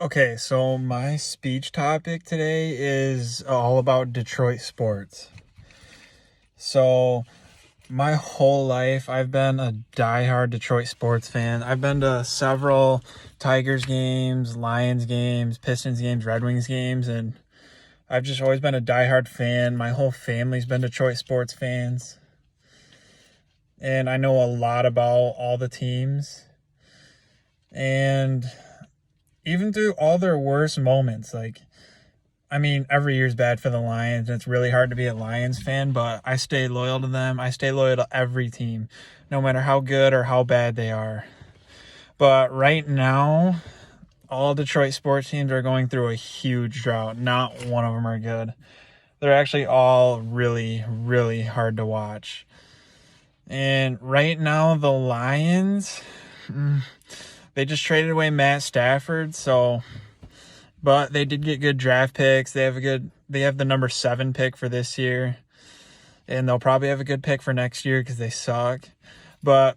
Okay, so my speech topic today is all about Detroit sports. So, my whole life, I've been a diehard Detroit sports fan. I've been to several Tigers games, Lions games, Pistons games, Red Wings games, and I've just always been a diehard fan. My whole family's been Detroit sports fans. And I know a lot about all the teams. And even through all their worst moments, every year's bad for the Lions, and it's really hard to be a Lions fan, but I stay loyal to them. I stay loyal to every team, no matter how good or how bad they are. But right now, all Detroit sports teams are going through a huge drought. Not one of them are good. They're actually all really, really hard to watch. And right now, the Lions, they just traded away Matt Stafford, but they did get good draft picks. They have the number 7 pick for this year, and they'll probably have a good pick for next year because they suck. But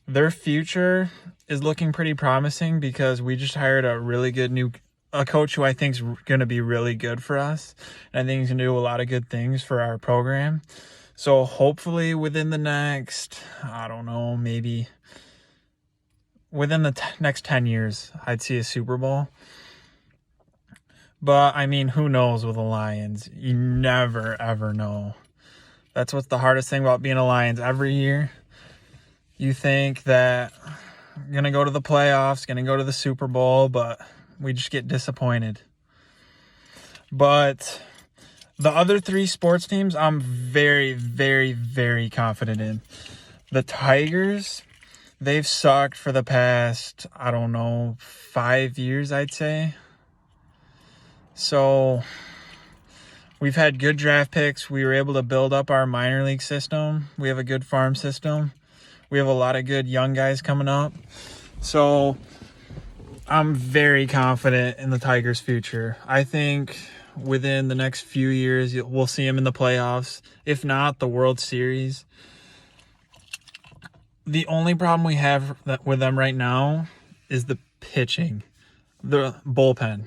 their future is looking pretty promising because we just hired a really good a coach who I think is going to be really good for us. And I think he's going to do a lot of good things for our program. So hopefully within the next, maybe within the next 10 years, I'd see a Super Bowl. But, who knows with the Lions? You never, ever know. That's what's the hardest thing about being a Lions. Every year, you think that you're going to go to the playoffs, going to go to the Super Bowl, but we just get disappointed. But the other 3 sports teams, I'm very, very, very confident in. The Tigers, they've sucked for the past, 5 years, I'd say. So we've had good draft picks. We were able to build up our minor league system. We have a good farm system. We have a lot of good young guys coming up. So I'm very confident in the Tigers' future. I think within the next few years, we'll see them in the playoffs. If not, the World Series. The only problem we have with them right now is the pitching, the bullpen,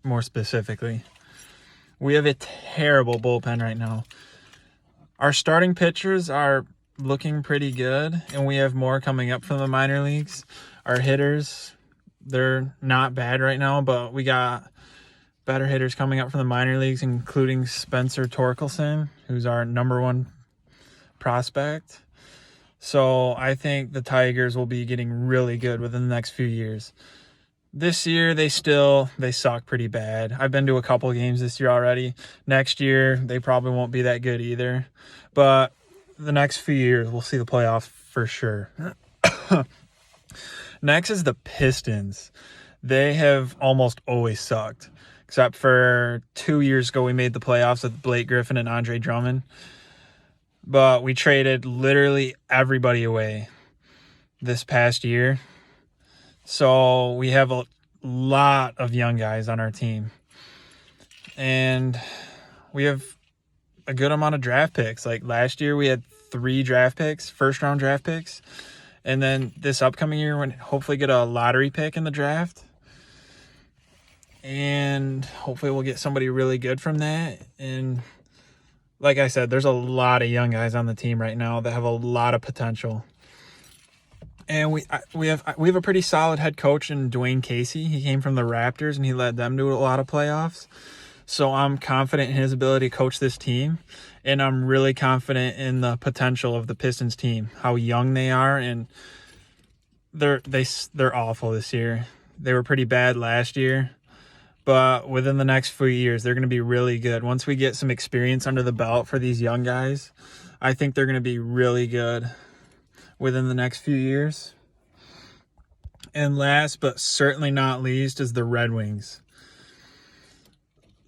more specifically. We have a terrible bullpen right now. Our starting pitchers are looking pretty good, and we have more coming up from the minor leagues. Our hitters, they're not bad right now, but we got better hitters coming up from the minor leagues, including Spencer Torkelson, who's our number 1 prospect. So I think the Tigers will be getting really good within the next few years. This year, they suck pretty bad. I've been to a couple games this year already. Next year, they probably won't be that good either. But the next few years, we'll see the playoffs for sure. Next is the Pistons. They have almost always sucked, except for 2 years ago, we made the playoffs with Blake Griffin and Andre Drummond. But we traded literally everybody away this past year. So we have a lot of young guys on our team. And we have a good amount of draft picks. Like last year, we had 3 draft picks, first-round draft picks. And then this upcoming year, we're going to hopefully get a lottery pick in the draft. And hopefully we'll get somebody really good from that. And like I said, there's a lot of young guys on the team right now that have a lot of potential. And we have a pretty solid head coach in Dwayne Casey. He came from the Raptors, and he led them to a lot of playoffs. So I'm confident in his ability to coach this team, and I'm really confident in the potential of the Pistons team, how young they are, and they're awful this year. They were pretty bad last year, but within the next few years, they're going to be really good. Once we get some experience under the belt for these young guys, I think they're going to be really good within the next few years. And last but certainly not least is the Red Wings.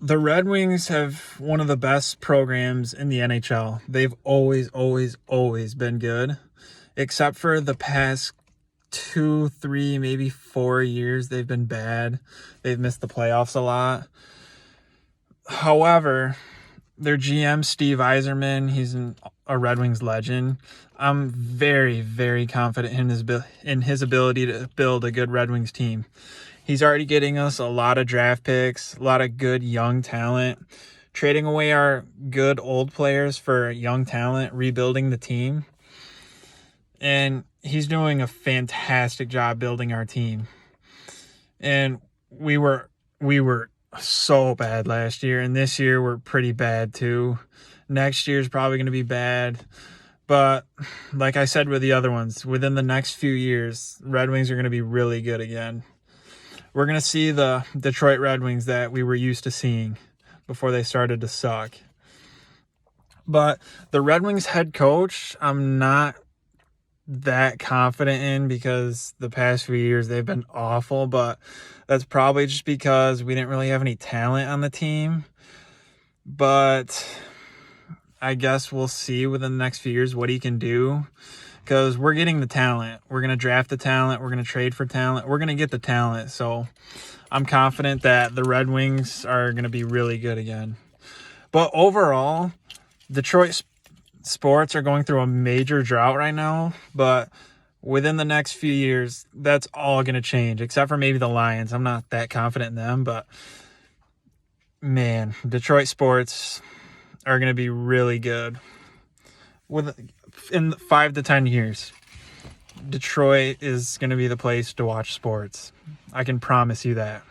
The Red Wings have one of the best programs in the NHL. They've always, always, always been good, except for the past 2, 3, maybe 4 years. They've been bad. They've missed the playoffs a lot. However, their GM, Steve Yzerman, he's a Red Wings legend. I'm very, very confident in his ability to build a good Red Wings team. He's already getting us a lot of draft picks, a lot of good young talent, trading away our good old players for young talent, rebuilding the team. And he's doing a fantastic job building our team. And we were so bad last year, and this year we're pretty bad too. Next year's probably going to be bad. But like I said with the other ones, within the next few years, Red Wings are going to be really good again. We're going to see the Detroit Red Wings that we were used to seeing before they started to suck. But the Red Wings head coach, I'm not that confident in, because the past few years they've been awful, but that's probably just because we didn't really have any talent on the team. But I guess we'll see within the next few years what he can do, because we're getting the talent. We're going to draft the talent. We're going to trade for talent. We're going to get the talent. So I'm confident that the Red Wings are going to be really good again. But overall, Detroit sports are going through a major drought right now, but within the next few years, that's all going to change, except for maybe the Lions. I'm not that confident in them, but man, Detroit sports are going to be really good. In 5 to 10 years, Detroit is going to be the place to watch sports. I can promise you that.